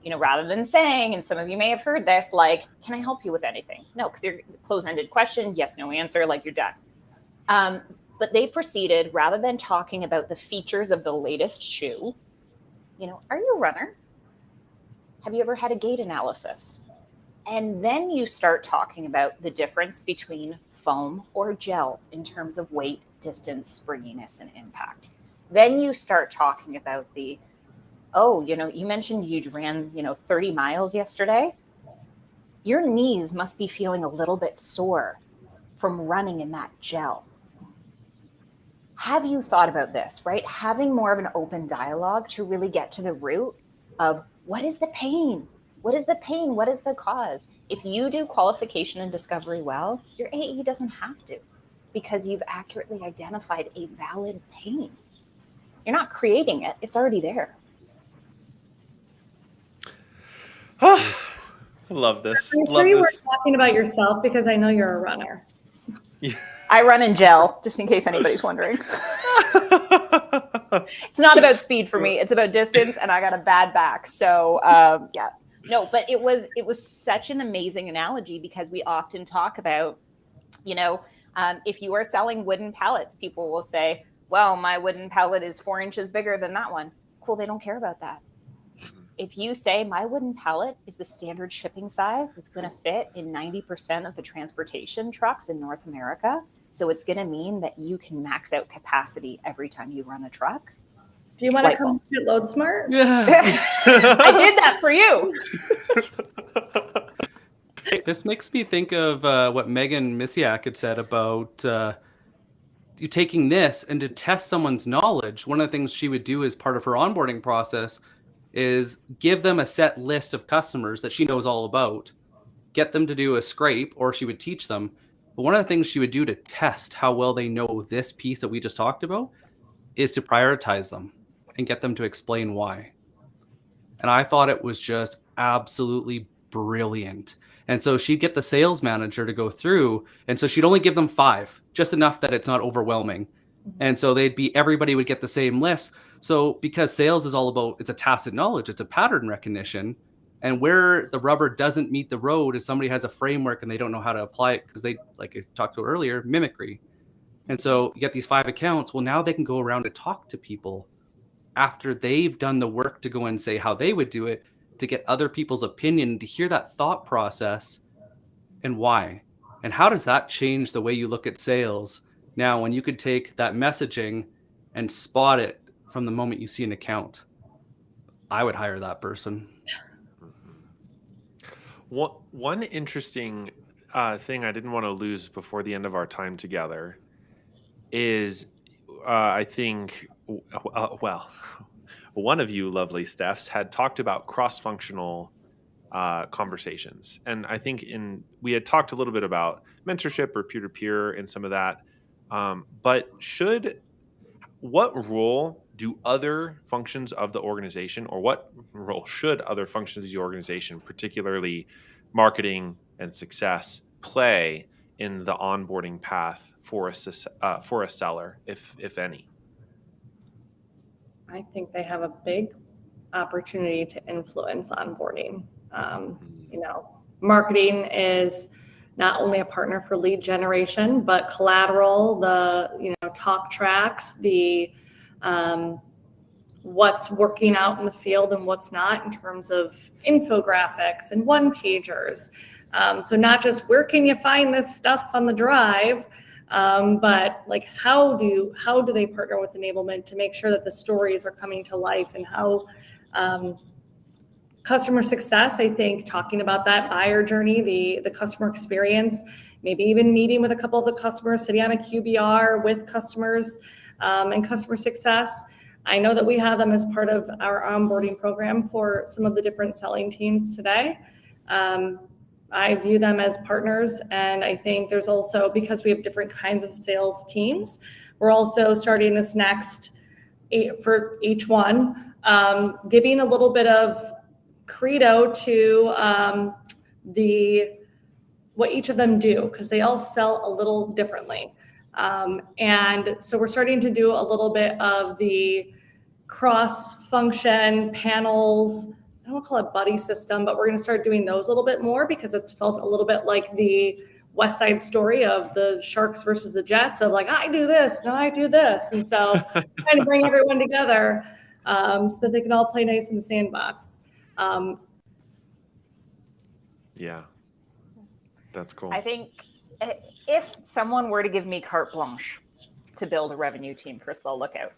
you know, rather than saying, and some of you may have heard this, like, can I help you with anything? No, because you're close-ended question, yes, no answer, like you're done. But they proceeded, rather than talking about the features of the latest shoe, you know, are you a runner? Have you ever had a gait analysis? And then you start talking about the difference between foam or gel in terms of weight, distance, springiness, and impact. Then you start talking about you know, you mentioned you ran, 30 miles yesterday. Your knees must be feeling a little bit sore from running in that gel. Have you thought about this, right? Having more of an open dialogue to really get to the root of what is the pain? What is the pain? What is the cause? If you do qualification and discovery well, your AE doesn't have to, because you've accurately identified a valid pain. You're not creating it. It's already there. I love this. I'm sure you were talking about yourself, because I know you're a runner. Yeah. I run in gel, just in case anybody's wondering. It's not about speed for me. It's about distance, and I got a bad back. So, yeah. No, but it was such an amazing analogy, because we often talk about, if you are selling wooden pallets, people will say, well, my wooden pallet is 4 inches bigger than that one. Cool, they don't care about that. If you say my wooden pallet is the standard shipping size that's going to fit in 90% of the transportation trucks in North America, so it's going to mean that you can max out capacity every time you run a truck. Do you want to come get Load Smart? Yeah. I did that for you. This makes me think of what Megan Misiak had said about you taking this, and to test someone's knowledge. One of the things she would do as part of her onboarding process is give them a set list of customers that she knows all about, get them to do a scrape, or she would teach them. But one of the things she would do to test how well they know this piece that we just talked about is to prioritize them and get them to explain why. And I thought it was just absolutely brilliant. And so she'd get the sales manager to go through, and so she'd only give them 5, just enough that it's not overwhelming. And so everybody would get the same list. So because sales is all about, it's a tacit knowledge, it's a pattern recognition. And where the rubber doesn't meet the road is somebody has a framework and they don't know how to apply it, because they, like I talked about earlier, mimicry. And so you get these 5 accounts. Well, now they can go around and talk to people after they've done the work to go and say how they would do it, to get other people's opinion, to hear that thought process and why. And how does that change the way you look at sales now, when you could take that messaging and spot it from the moment you see an account? I would hire that person. One interesting thing I didn't want to lose before the end of our time together is, I think, one of you lovely Stephs had talked about cross-functional conversations. And I think we had talked a little bit about mentorship or peer-to-peer and some of that. But what role do other functions of the organization, or what role should other functions of the organization, particularly marketing and success, play in the onboarding path for a seller, if any? I think they have a big opportunity to influence onboarding. Marketing is not only a partner for lead generation, but collateral, the talk tracks, the what's working out in the field and what's not in terms of infographics and one-pagers. So not just where can you find this stuff on the drive, but like how do they partner with enablement to make sure that the stories are coming to life, and how customer success, I think, talking about that buyer journey, the customer experience, maybe even meeting with a couple of the customers, sitting on a QBR with customers and customer success. I know that we have them as part of our onboarding program for some of the different selling teams today. I view them as partners, and I think there's also, because we have different kinds of sales teams, we're also starting this next for each one, giving a little bit of credo to what each of them do, because they all sell a little differently. And so we're starting to do a little bit of the cross-function panels. I don't want to call it buddy system, but we're going to start doing those a little bit more, because it's felt a little bit like the West Side Story of the Sharks versus the Jets, of like, I do this, no, I do this. And so trying to bring everyone together so that they can all play nice in the sandbox. Yeah, that's cool. I think if someone were to give me carte blanche to build a revenue team, first of all, look out.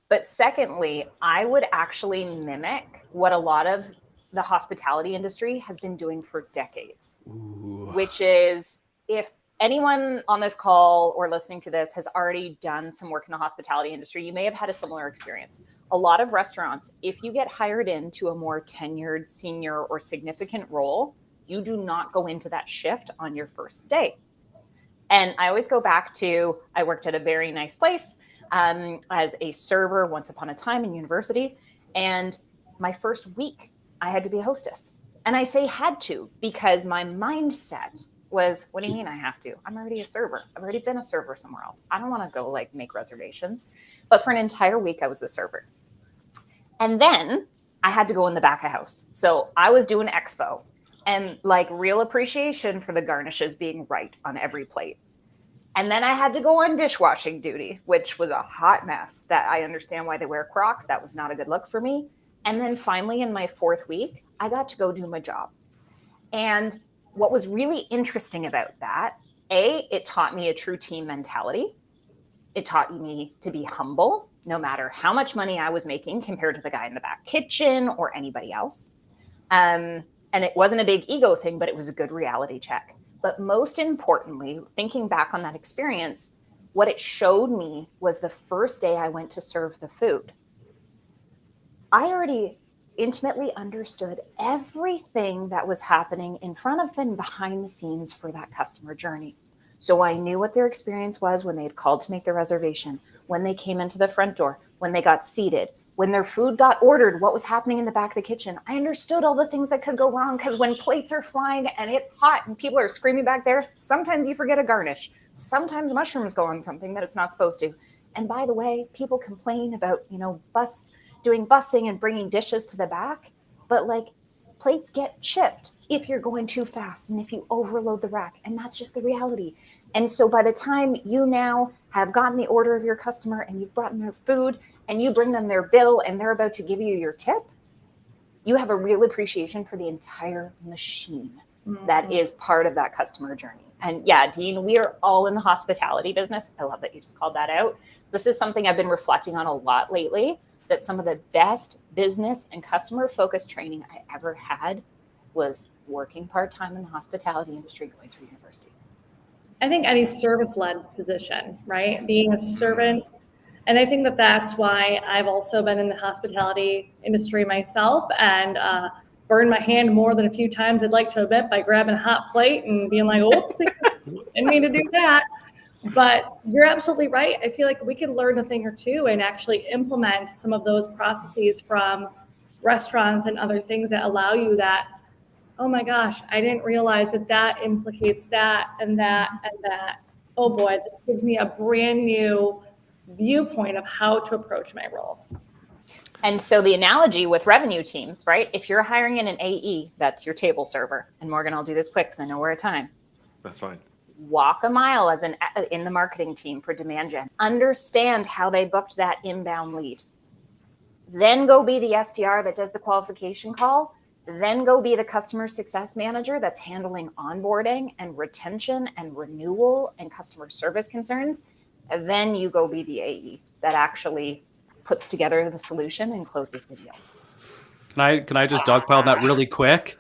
But secondly, I would actually mimic what a lot of the hospitality industry has been doing for decades. Ooh. Which is, if anyone on this call or listening to this has already done some work in the hospitality industry, you may have had a similar experience. A lot of restaurants, if you get hired into a more tenured, senior, or significant role, you do not go into that shift on your first day. And I always go back to, I worked at a very nice place as a server once upon a time in university. And my first week, I had to be a hostess. And I say had to, because my mindset was, what do you mean I have to? I'm already a server. I've already been a server somewhere else. I don't want to go like make reservations. But for an entire week, I was the server. And then I had to go in the back of house. So I was doing expo and like real appreciation for the garnishes being right on every plate. And then I had to go on dishwashing duty, which was a hot mess. That I understand why they wear Crocs. That was not a good look for me. And then finally, in my fourth week, I got to go do my job. And what was really interesting about that, it taught me a true team mentality. It taught me to be humble, no matter how much money I was making compared to the guy in the back kitchen or anybody else. And it wasn't a big ego thing, but it was a good reality check. But most importantly, thinking back on that experience, what it showed me was the first day I went to serve the food, I already intimately understood everything that was happening in front of and behind the scenes for that customer journey. So I knew what their experience was when they had called to make their reservation, when they came into the front door, when they got seated, when their food got ordered, what was happening in the back of the kitchen. I understood all the things that could go wrong, because when plates are flying and it's hot and people are screaming back there, sometimes you forget a garnish. Sometimes mushrooms go on something that it's not supposed to. And by the way, people complain about, doing busing and bringing dishes to the back, but like plates get chipped if you're going too fast and if you overload the rack, and that's just the reality. And so by the time you now have gotten the order of your customer and you've brought them their food and you bring them their bill and they're about to give you your tip, you have a real appreciation for the entire machine that is part of that customer journey. And yeah, Dean, we are all in the hospitality business. I love that you just called that out. This is something I've been reflecting on a lot lately, that some of the best business and customer focused training I ever had was working part-time in the hospitality industry going through university. I think any service-led position, right? Being a servant. And I think that that's why I've also been in the hospitality industry myself, and burned my hand more than a few times I'd like to admit by grabbing a hot plate and being like, oops, didn't mean to do that. But you're absolutely right. I feel like we could learn a thing or two and actually implement some of those processes from restaurants and other things that allow you that, oh my gosh, I didn't realize that implicates that and that and that. Oh boy, this gives me a brand new viewpoint of how to approach my role. And so the analogy with revenue teams, right? If you're hiring in an AE, that's your table server. And Morgan, I'll do this quick because I know we're at time. That's fine. Walk a mile as in the marketing team for demand gen. Understand how they booked that inbound lead. Then go be the SDR that does the qualification call. Then go be the customer success manager that's handling onboarding and retention and renewal and customer service concerns. And then you go be the AE that actually puts together the solution and closes the deal. Can I just dogpile that really quick?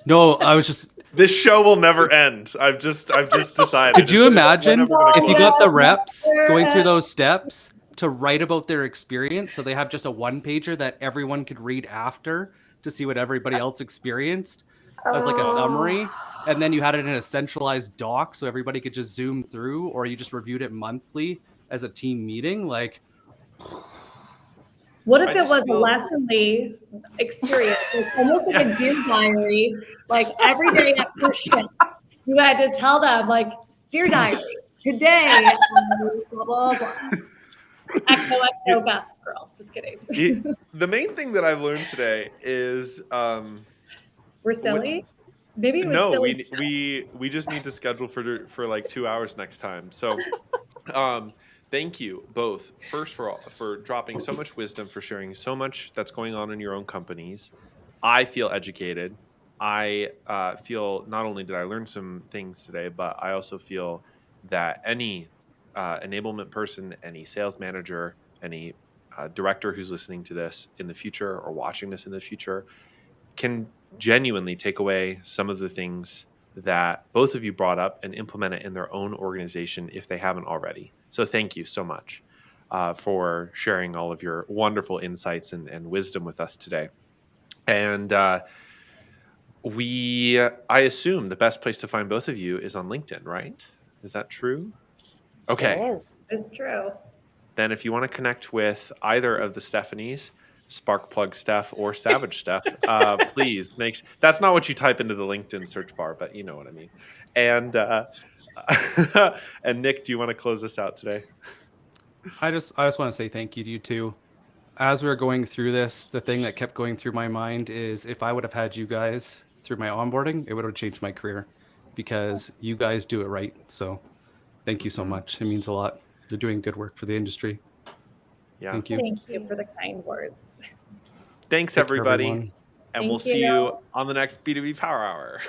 No, I was just. This show will never end. I've just decided. Could you imagine if you got the close. reps going through those steps to write about their experience, so they have just a one-pager that everyone could read after to see what everybody else experienced as like a summary, and then you had it in a centralized doc so everybody could just zoom through, or you just reviewed it monthly as a team meeting, like. What if it was a lessonly experience? It's almost like a Dear Diary. Like every day at first shift, you had to tell them, like, Dear Diary, today, blah, blah, blah. XOXO best girl. Just kidding. The main thing that I've learned today is We're silly? Maybe it was no, silly. we just need to schedule for like 2 hours next time. So thank you both first for dropping so much wisdom, for sharing so much that's going on in your own companies. I feel educated. I feel not only did I learn some things today, but I also feel that any enablement person, any sales manager, any director who's listening to this in the future or watching this in the future can genuinely take away some of the things that both of you brought up and implement it in their own organization if they haven't already. So thank you so much for sharing all of your wonderful insights and wisdom with us today. And I assume the best place to find both of you is on LinkedIn, right? Is that true? Okay. It is. It's true. Then if you want to connect with either of the Stephanies, Sparkplug Steph or Savage Steph, please that's not what you type into the LinkedIn search bar, but you know what I mean. And and Nick, do you want to close us out today? I just want to say thank you to you two. As we were going through this, the thing that kept going through my mind is if I would have had you guys through my onboarding, it would have changed my career because you guys do it right. So thank you so much. It means a lot. You're doing good work for the industry. Yeah. Thank you. Thank you for the kind words. Thanks, Take care, everybody. everyone. And we'll see you on the next B2B Power Hour.